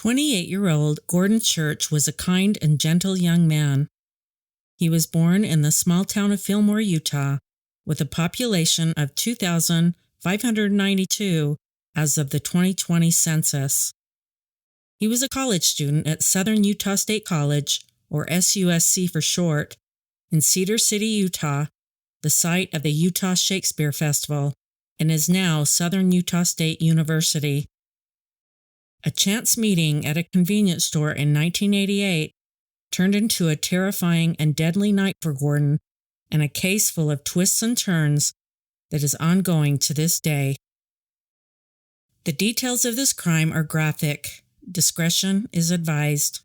28-year-old Gordon Church was a kind and gentle young man. He was born in the small town of Fillmore, Utah, with a population of 2,592 as of the 2020 census. He was a college student at Southern Utah State College, or SUSC for short, in Cedar City, Utah, the site of the Utah Shakespeare Festival, and is now Southern Utah State University. A chance meeting at a convenience store in 1988 turned into a terrifying and deadly night for Gordon and a case full of twists and turns that is ongoing to this day. The details of this crime are graphic. Discretion is advised.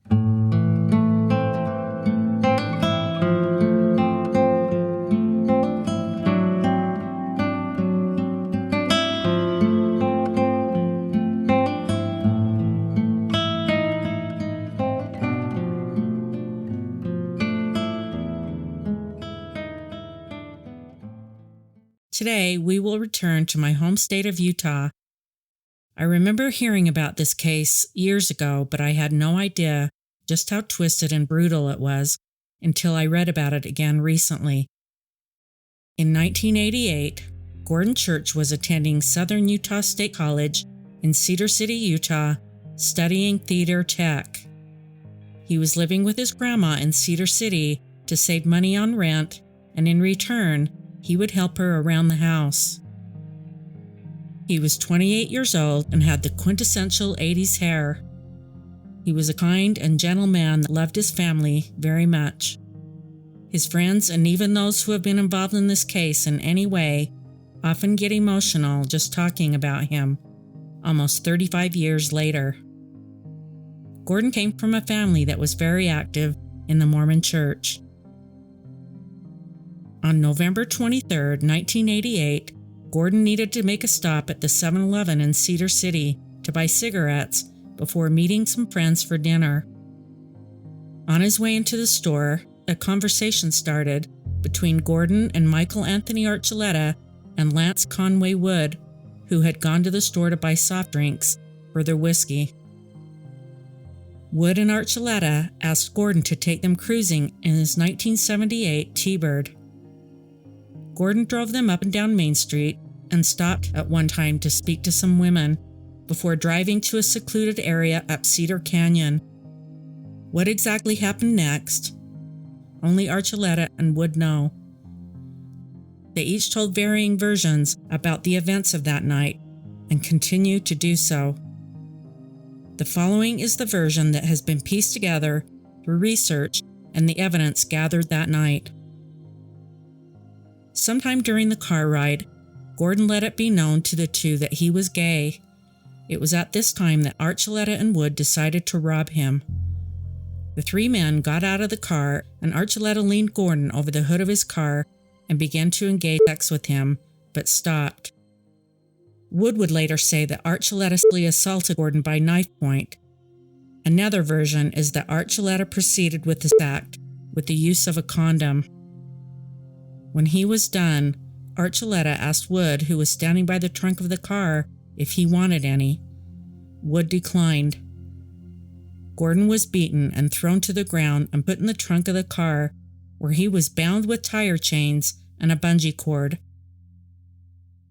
Today, we will return to my home state of Utah. I remember hearing about this case years ago, but I had no idea just how twisted and brutal it was until I read about it again recently. In 1988, Gordon Church was attending Southern Utah State College in Cedar City, Utah, studying theater tech. He was living with his grandma in Cedar City to save money on rent, and in return, he would help her around the house. He was 28 years old and had the quintessential 80s hair. He was a kind and gentle man that loved his family very much. His friends and even those who have been involved in this case in any way often get emotional just talking about him, almost 35 years later. Gordon came from a family that was very active in the Mormon Church. On November 23, 1988, Gordon needed to make a stop at the 7-Eleven in Cedar City to buy cigarettes before meeting some friends for dinner. On his way into the store, a conversation started between Gordon and Michael Anthony Archuleta and Lance Conway Wood, who had gone to the store to buy soft drinks for their whiskey. Wood and Archuleta asked Gordon to take them cruising in his 1978 T-Bird. Gordon drove them up and down Main Street and stopped at one time to speak to some women before driving to a secluded area up Cedar Canyon. What exactly happened next? Only Archuleta and Wood know. They each told varying versions about the events of that night and continue to do so. The following is the version that has been pieced together through research and the evidence gathered that night. Sometime during the car ride, Gordon let it be known to the two that he was gay. It was at this time that Archuleta and Wood decided to rob him. The three men got out of the car, and Archuleta leaned Gordon over the hood of his car and began to engage sex with him, but stopped. Wood would later say that Archuleta sexually assaulted Gordon by knife point. Another version is that Archuleta proceeded with this act with the use of a condom. When he was done, Archuleta asked Wood, who was standing by the trunk of the car, if he wanted any. Wood declined. Gordon was beaten and thrown to the ground and put in the trunk of the car, where he was bound with tire chains and a bungee cord.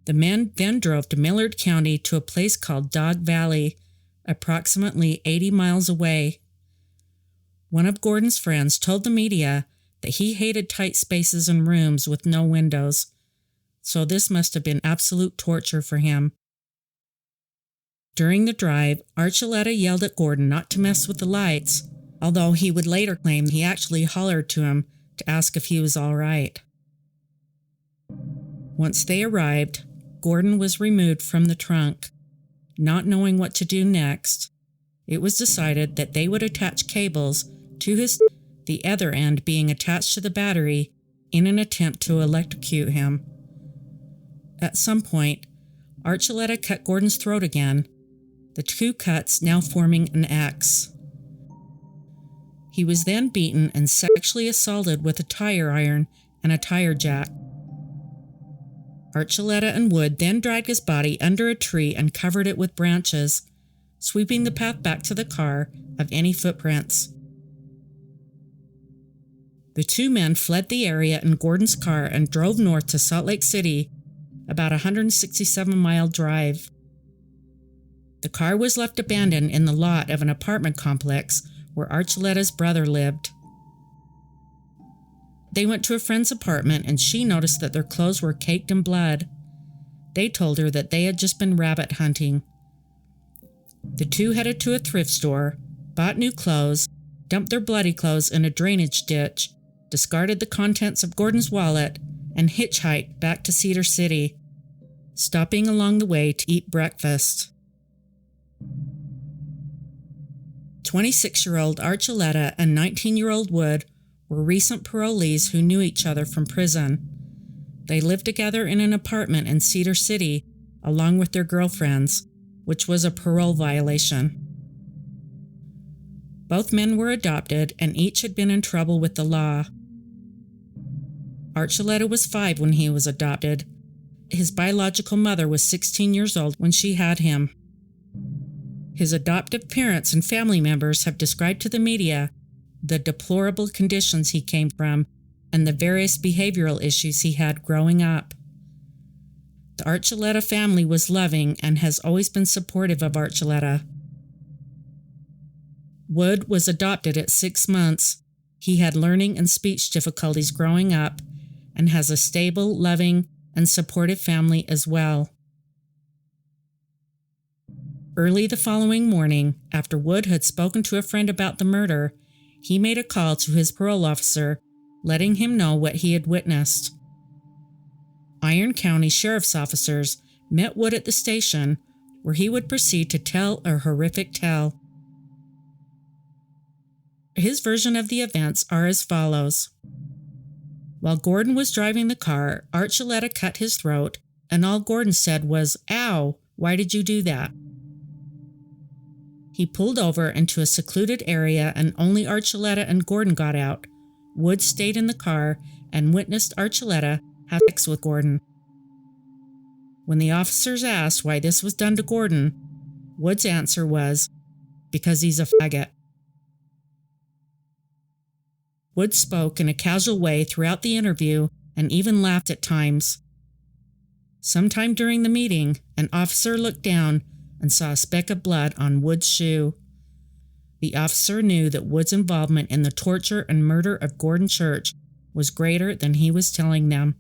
The men then drove to Millard County to a place called Dog Valley, approximately 80 miles away. One of Gordon's friends told the media that he hated tight spaces and rooms with no windows, so this must have been absolute torture for him. During the drive, Archuleta yelled at Gordon not to mess with the lights, although he would later claim he actually hollered to him to ask if he was all right. Once they arrived, Gordon was removed from the trunk. Not knowing what to do next, it was decided that they would attach cables to the other end being attached to the battery in an attempt to electrocute him. At some point, Archuleta cut Gordon's throat again, the two cuts now forming an X. He was then beaten and sexually assaulted with a tire iron and a tire jack. Archuleta and Wood then dragged his body under a tree and covered it with branches, sweeping the path back to the car of any footprints. The two men fled the area in Gordon's car and drove north to Salt Lake City, about a 167-mile drive. The car was left abandoned in the lot of an apartment complex where Archuleta's brother lived. They went to a friend's apartment and she noticed that their clothes were caked in blood. They told her that they had just been rabbit hunting. The two headed to a thrift store, bought new clothes, dumped their bloody clothes in a drainage ditch, discarded the contents of Gordon's wallet, and hitchhiked back to Cedar City, stopping along the way to eat breakfast. 26-year-old Archuleta and 19-year-old Wood were recent parolees who knew each other from prison. They lived together in an apartment in Cedar City, along with their girlfriends, which was a parole violation. Both men were adopted, and each had been in trouble with the law. Archuleta was 5 when he was adopted. His biological mother was 16 years old when she had him. His adoptive parents and family members have described to the media the deplorable conditions he came from and the various behavioral issues he had growing up. The Archuleta family was loving and has always been supportive of Archuleta. Wood was adopted at 6 months. He had learning and speech difficulties growing up and has a stable, loving, and supportive family as well. Early the following morning, after Wood had spoken to a friend about the murder, he made a call to his parole officer, letting him know what he had witnessed. Iron County Sheriff's officers met Wood at the station, where he would proceed to tell a horrific tale. His version of the events are as follows. While Gordon was driving the car, Archuleta cut his throat, and all Gordon said was, "Ow, why did you do that?" He pulled over into a secluded area and only Archuleta and Gordon got out. Wood stayed in the car and witnessed Archuleta have sex with Gordon. When the officers asked why this was done to Gordon, Wood's answer was, "Because he's a faggot." Wood spoke in a casual way throughout the interview and even laughed at times. Sometime during the meeting, an officer looked down and saw a speck of blood on Wood's shoe. The officer knew that Wood's involvement in the torture and murder of Gordon Church was greater than he was telling them.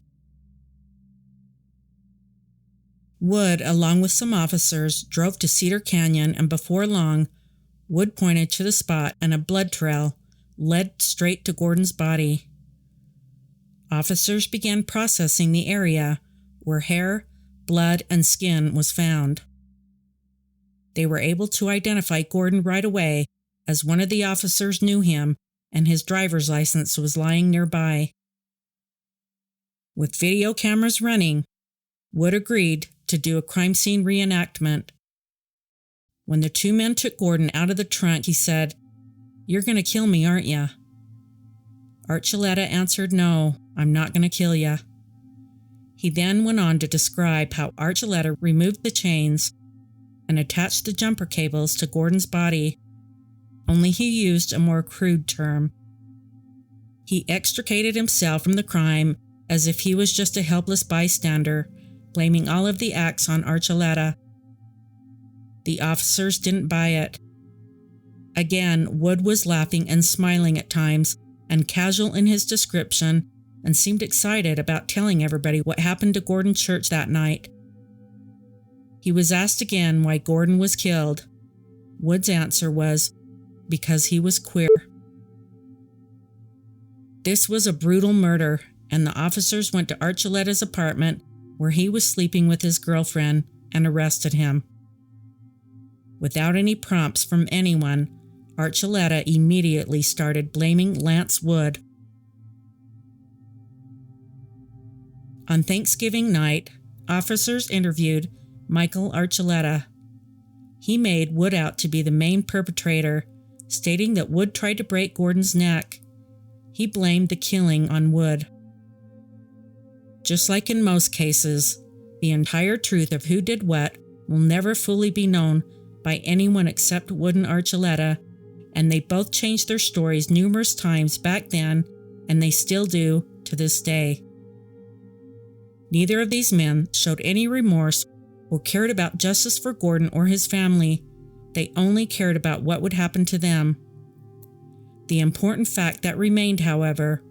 Wood, along with some officers, drove to Cedar Canyon, and before long, Wood pointed to the spot and a blood trail led straight to Gordon's body. Officers began processing the area where hair, blood, and skin was found. They were able to identify Gordon right away, as one of the officers knew him and his driver's license was lying nearby. With video cameras running, Wood agreed to do a crime scene reenactment. When the two men took Gordon out of the trunk, he said, "You're going to kill me, aren't you?" Archuleta answered, "No, I'm not going to kill you." He then went on to describe how Archuleta removed the chains and attached the jumper cables to Gordon's body, only he used a more crude term. He extricated himself from the crime as if he was just a helpless bystander, blaming all of the acts on Archuleta. The officers didn't buy it. Again, Wood was laughing and smiling at times and casual in his description and seemed excited about telling everybody what happened to Gordon Church that night. He was asked again why Gordon was killed. Wood's answer was, "Because he was queer." This was a brutal murder, and the officers went to Archuleta's apartment where he was sleeping with his girlfriend and arrested him. Without any prompts from anyone, Archuleta immediately started blaming Lance Wood. On Thanksgiving night, officers interviewed Michael Archuleta. He made Wood out to be the main perpetrator, stating that Wood tried to break Gordon's neck. He blamed the killing on Wood. Just like in most cases, the entire truth of who did what will never fully be known by anyone except Wood and Archuleta, and they both changed their stories numerous times back then, and they still do to this day. Neither of these men showed any remorse or cared about justice for Gordon or his family. They only cared about what would happen to them. The important fact that remained, however,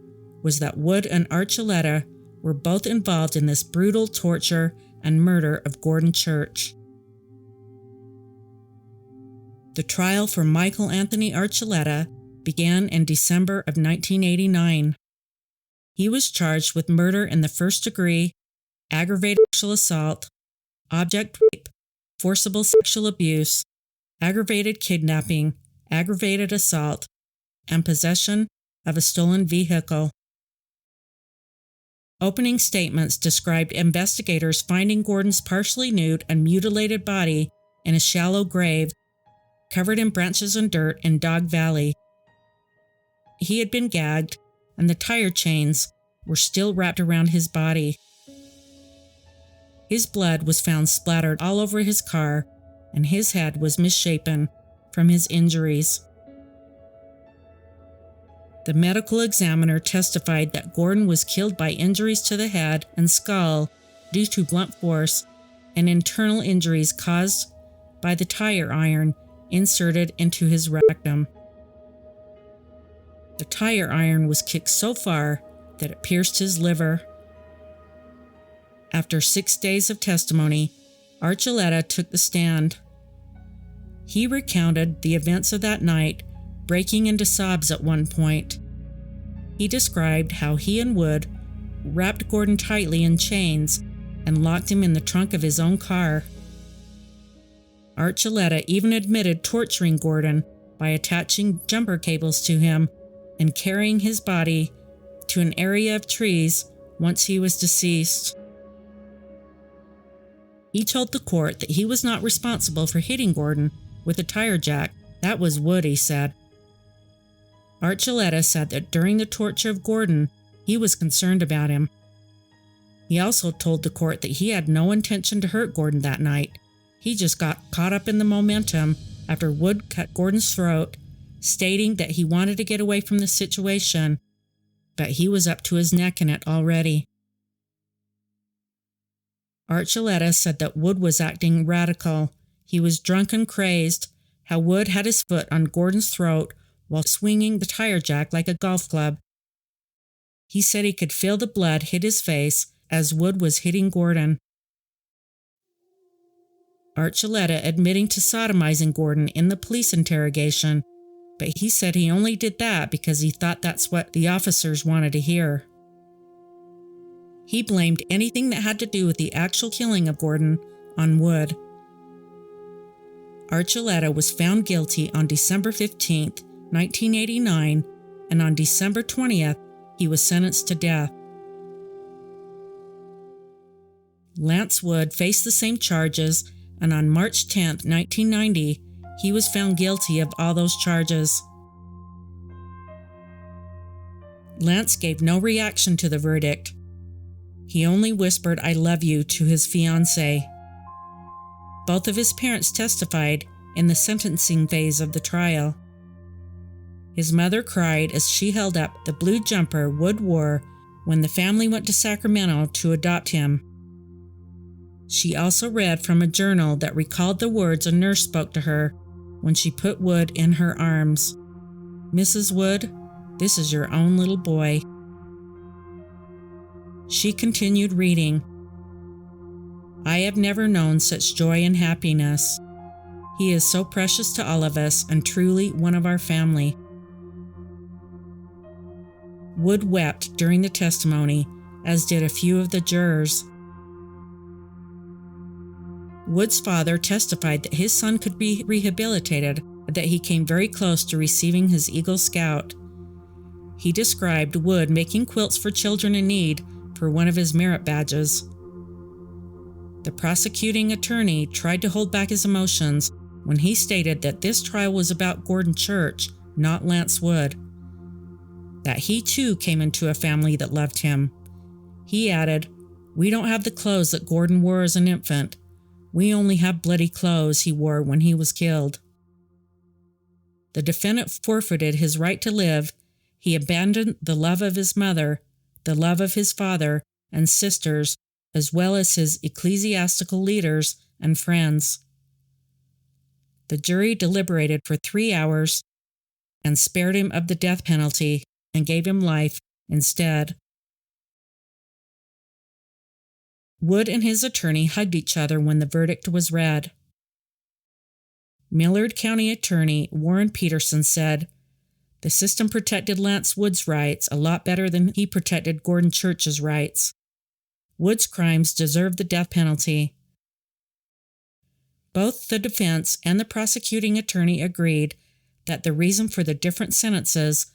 was that Wood and Archuleta were both involved in this brutal torture and murder of Gordon Church. The trial for Michael Anthony Archuleta began in December of 1989. He was charged with murder in the first degree, aggravated sexual assault, object rape, forcible sexual abuse, aggravated kidnapping, aggravated assault, and possession of a stolen vehicle. Opening statements described investigators finding Gordon's partially nude and mutilated body in a shallow grave covered in branches and dirt in Dog Valley. He had been gagged, and the tire chains were still wrapped around his body. His blood was found splattered all over his car, and his head was misshapen from his injuries. The medical examiner testified that Gordon was killed by injuries to the head and skull due to blunt force and internal injuries caused by the tire iron inserted into his rectum. The tire iron was kicked so far that it pierced his liver. After 6 days of testimony, Archuleta took the stand. He recounted the events of that night, breaking into sobs at one point. He described how he and Wood wrapped Gordon tightly in chains and locked him in the trunk of his own car. Archuleta even admitted torturing Gordon by attaching jumper cables to him and carrying his body to an area of trees once he was deceased. He told the court that he was not responsible for hitting Gordon with a tire jack. That was Wood, he said. Archuleta said that during the torture of Gordon, he was concerned about him. He also told the court that he had no intention to hurt Gordon that night. He just got caught up in the momentum after Wood cut Gordon's throat, stating that he wanted to get away from the situation, but he was up to his neck in it already. Archuleta said that Wood was acting radical. He was drunk and crazed, how Wood had his foot on Gordon's throat while swinging the tire jack like a golf club. He said he could feel the blood hit his face as Wood was hitting Gordon. Archuleta admitting to sodomizing Gordon in the police interrogation, but he said he only did that because he thought that's what the officers wanted to hear. He blamed anything that had to do with the actual killing of Gordon on Wood. Archuleta was found guilty on December 15, 1989, and on December 20th, he was sentenced to death. Lance Wood faced the same charges, and on March 10, 1990, he was found guilty of all those charges. Lance gave no reaction to the verdict. He only whispered, "I love you," to his fiancée. Both of his parents testified in the sentencing phase of the trial. His mother cried as she held up the blue jumper Wood wore when the family went to Sacramento to adopt him. She also read from a journal that recalled the words a nurse spoke to her when she put Wood in her arms. "Mrs. Wood, this is your own little boy." She continued reading. "I have never known such joy and happiness. He is so precious to all of us and truly one of our family." Wood wept during the testimony, as did a few of the jurors. Wood's father testified that his son could be rehabilitated, but that he came very close to receiving his Eagle Scout. He described Wood making quilts for children in need for one of his merit badges. The prosecuting attorney tried to hold back his emotions when he stated that this trial was about Gordon Church, not Lance Wood. That he too came into a family that loved him. He added, "We don't have the clothes that Gordon wore as an infant, "We only have bloody clothes he wore when he was killed." The defendant forfeited his right to live. He abandoned the love of his mother, the love of his father and sisters, as well as his ecclesiastical leaders and friends. The jury deliberated for 3 hours and spared him of the death penalty and gave him life instead. Wood and his attorney hugged each other when the verdict was read. Millard County Attorney Warren Peterson said, "The system protected Lance Wood's rights a lot better than he protected Gordon Church's rights. Wood's crimes deserved the death penalty." Both the defense and the prosecuting attorney agreed that the reason for the different sentences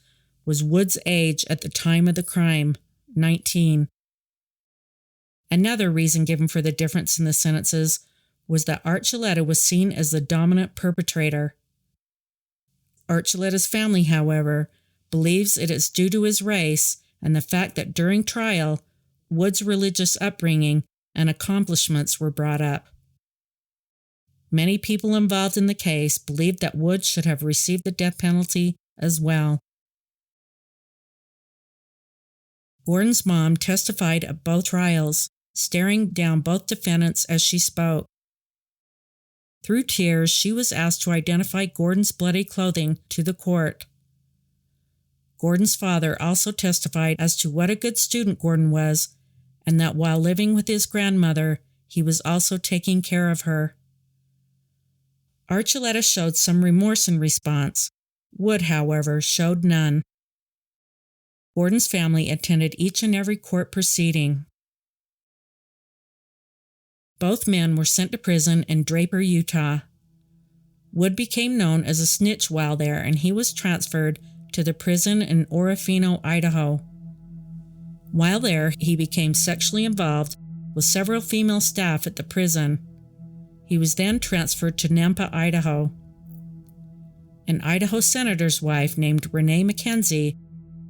was Wood's age at the time of the crime, 19. Another reason given for the difference in the sentences was that Archuleta was seen as the dominant perpetrator. Archuleta's family, however, believes it is due to his race and the fact that during trial, Wood's religious upbringing and accomplishments were brought up. Many people involved in the case believed that Wood should have received the death penalty as well. Gordon's mom testified at both trials, staring down both defendants as she spoke. Through tears, she was asked to identify Gordon's bloody clothing to the court. Gordon's father also testified as to what a good student Gordon was, and that while living with his grandmother, he was also taking care of her. Archuleta showed some remorse in response. Wood, however, showed none. Gordon's family attended each and every court proceeding. Both men were sent to prison in Draper, Utah. Wood became known as a snitch while there, and he was transferred to the prison in Orofino, Idaho. While there, he became sexually involved with several female staff at the prison. He was then transferred to Nampa, Idaho. An Idaho senator's wife named Renee McKenzie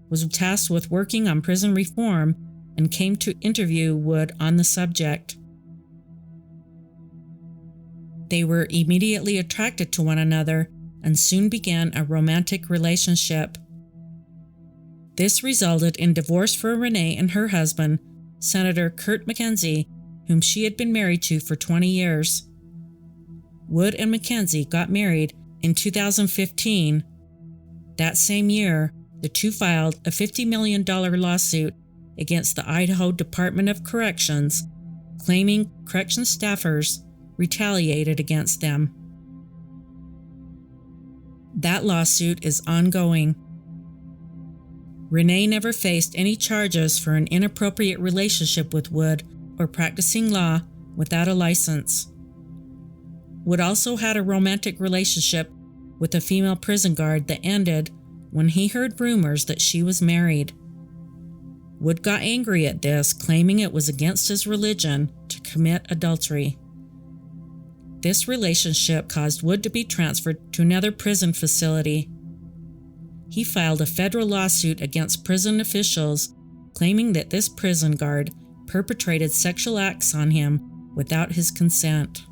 was tasked with working on prison reform and came to interview Wood on the subject. They were immediately attracted to one another and soon began a romantic relationship. This resulted in divorce for Renee and her husband, Senator Kurt McKenzie, whom she had been married to for 20 years. Wood and McKenzie got married in 2015. That same year, the two filed a $50 million lawsuit against the Idaho Department of Corrections, claiming correction staffers retaliated against them. That lawsuit is ongoing. Renee never faced any charges for an inappropriate relationship with Wood or practicing law without a license. Wood also had a romantic relationship with a female prison guard that ended when he heard rumors that she was married. Wood got angry at this, claiming it was against his religion to commit adultery. This relationship caused Wood to be transferred to another prison facility. He filed a federal lawsuit against prison officials, claiming that this prison guard perpetrated sexual acts on him without his consent.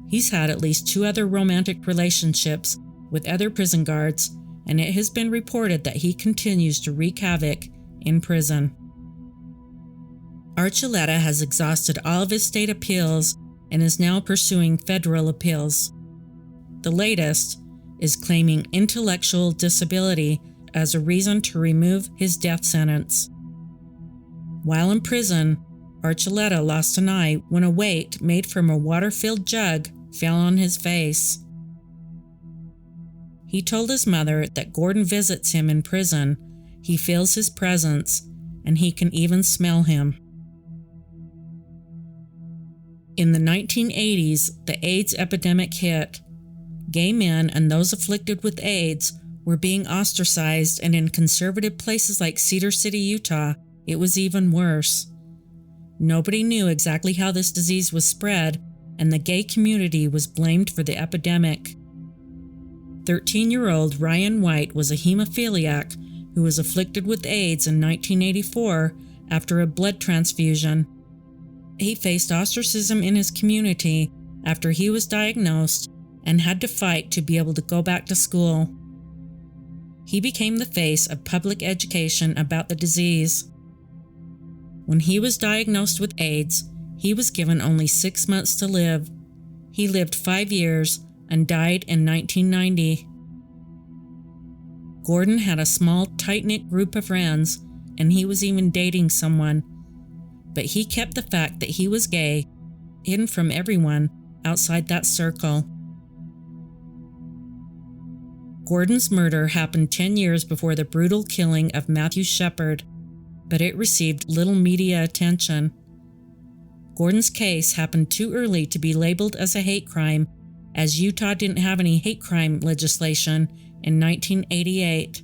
He's had at least 2 other romantic relationships with other prison guards, and it has been reported that he continues to wreak havoc in prison. Archuleta has exhausted all of his state appeals and is now pursuing federal appeals. The latest is claiming intellectual disability as a reason to remove his death sentence. While in prison, Archuleta lost an eye when a weight made from a water-filled jug fell on his face. He told his mother that Gordon visits him in prison, he feels his presence, and he can even smell him. In the 1980s, the AIDS epidemic hit. Gay men and those afflicted with AIDS were being ostracized, and in conservative places like Cedar City, Utah, it was even worse. Nobody knew exactly how this disease was spread, and the gay community was blamed for the epidemic. 13-year-old Ryan White was a hemophiliac who was afflicted with AIDS in 1984 after a blood transfusion. He faced ostracism in his community after he was diagnosed and had to fight to be able to go back to school. He became the face of public education about the disease. When he was diagnosed with AIDS, he was given only 6 months to live. He lived 5 years and died in 1990. Gordon had a small, tight-knit group of friends, and he was even dating someone. But he kept the fact that he was gay hidden from everyone outside that circle. Gordon's murder happened 10 years before the brutal killing of Matthew Shepard, but it received little media attention. Gordon's case happened too early to be labeled as a hate crime, as Utah didn't have any hate crime legislation in 1988.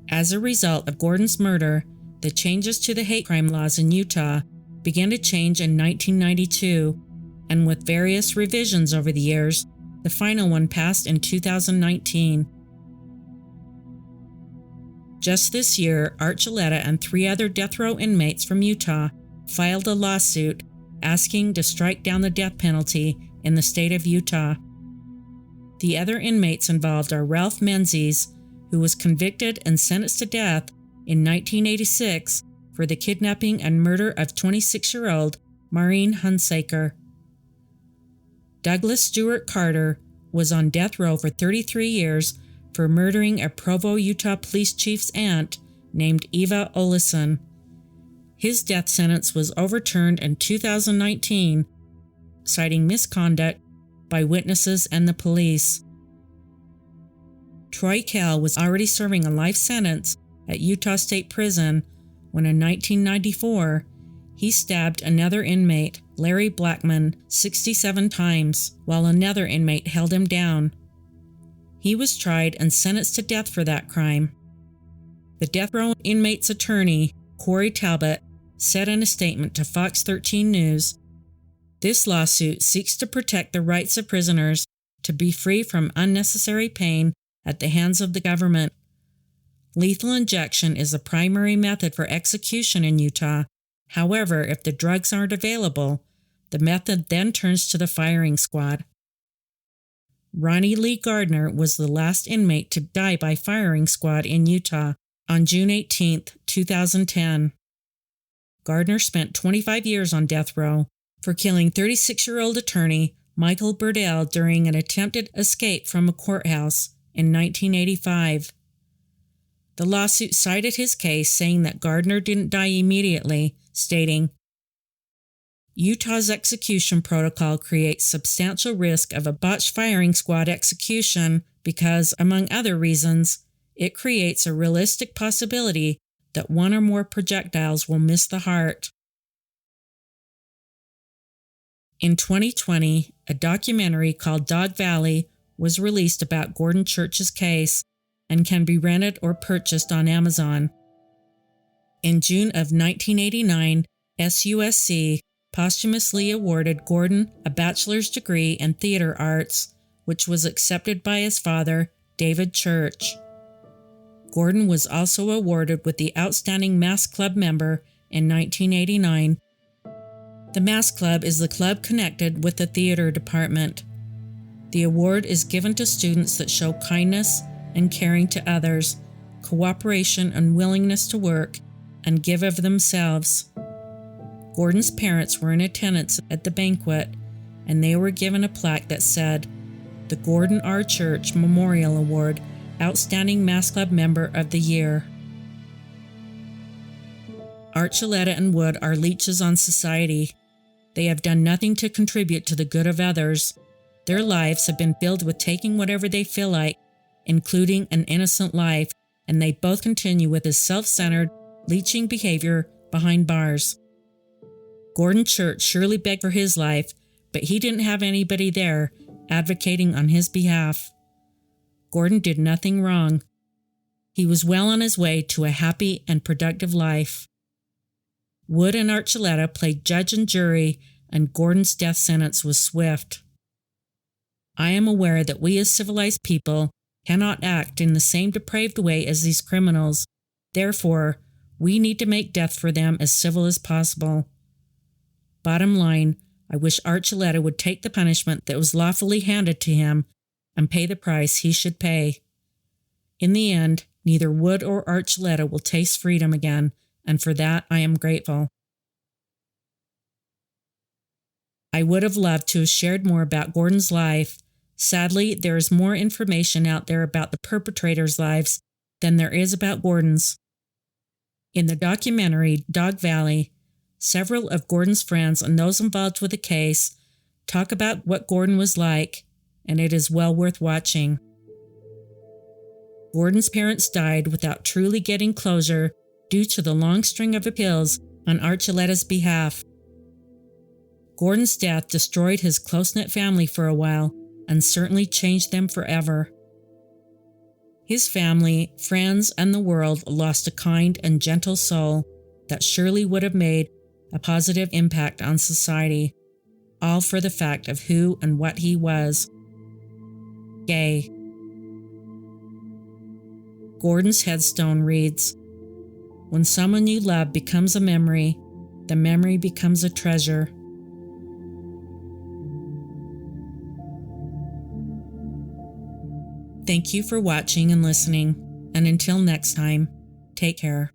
As a result of Gordon's murder, the changes to the hate crime laws in Utah began to change in 1992, and with various revisions over the years, the final one passed in 2019. Just this year, Archuleta and 3 other death row inmates from Utah filed a lawsuit asking to strike down the death penalty in the state of Utah. The other inmates involved are Ralph Menzies, who was convicted and sentenced to death in 1986 for the kidnapping and murder of 26-year-old Maureen Hunsaker. Douglas Stewart Carter was on death row for 33 years for murdering a Provo, Utah police chief's aunt named Eva Olison. His death sentence was overturned in 2019, citing misconduct by witnesses and the police. Troy Kell was already serving a life sentence at Utah State Prison when in 1994, he stabbed another inmate, Larry Blackman, 67 times, while another inmate held him down. He was tried and sentenced to death for that crime. The death row inmate's attorney, Corey Talbot, said in a statement to Fox 13 News, "This lawsuit seeks to protect the rights of prisoners to be free from unnecessary pain at the hands of the government. Lethal injection is the primary method for execution in Utah. However, if the drugs aren't available, the method then turns to the firing squad." Ronnie Lee Gardner was the last inmate to die by firing squad in Utah on June 18, 2010. Gardner spent 25 years on death row for killing 36-year-old attorney Michael Burdell during an attempted escape from a courthouse in 1985. The lawsuit cited his case, saying that Gardner didn't die immediately, stating, "Utah's execution protocol creates substantial risk of a botched firing squad execution because, among other reasons, it creates a realistic possibility that one or more projectiles will miss the heart." In 2020, a documentary called Dog Valley was released about Gordon Church's case and can be rented or purchased on Amazon. In June of 1989, SUSC posthumously awarded Gordon a bachelor's degree in theater arts, which was accepted by his father, David Church. Gordon was also awarded with the Outstanding Mass Club member in 1989. The Mass Club is the club connected with the theater department. The award is given to students that show kindness and caring to others, cooperation and willingness to work, and give of themselves. Gordon's parents were in attendance at the banquet, and they were given a plaque that said, "The Gordon R. Church Memorial Award, Outstanding Mass Club Member of the Year." Archuleta and Wood are leeches on society. They have done nothing to contribute to the good of others. Their lives have been filled with taking whatever they feel like, including an innocent life, and they both continue with his self-centered, leeching behavior behind bars. Gordon Church surely begged for his life, but he didn't have anybody there advocating on his behalf. Gordon did nothing wrong. He was well on his way to a happy and productive life. Wood and Archuleta played judge and jury, and Gordon's death sentence was swift. I am aware that we as civilized people cannot act in the same depraved way as these criminals. Therefore, we need to make death for them as civil as possible. Bottom line, I wish Archuleta would take the punishment that was lawfully handed to him and pay the price he should pay. In the end, neither Wood or Archuleta will taste freedom again, and for that I am grateful. I would have loved to have shared more about Gordon's life. Sadly, there is more information out there about the perpetrators' lives than there is about Gordon's. In the documentary Dog Valley, several of Gordon's friends and those involved with the case talk about what Gordon was like, and it is well worth watching. Gordon's parents died without truly getting closure due to the long string of appeals on Archuleta's behalf. Gordon's death destroyed his close-knit family for a while and certainly changed them forever. His family, friends, and the world lost a kind and gentle soul that surely would have made a positive impact on society, all for the fact of who and what he was: gay. Gordon's headstone reads, "When someone you love becomes a memory, the memory becomes a treasure." Thank you for watching and listening, and until next time, take care.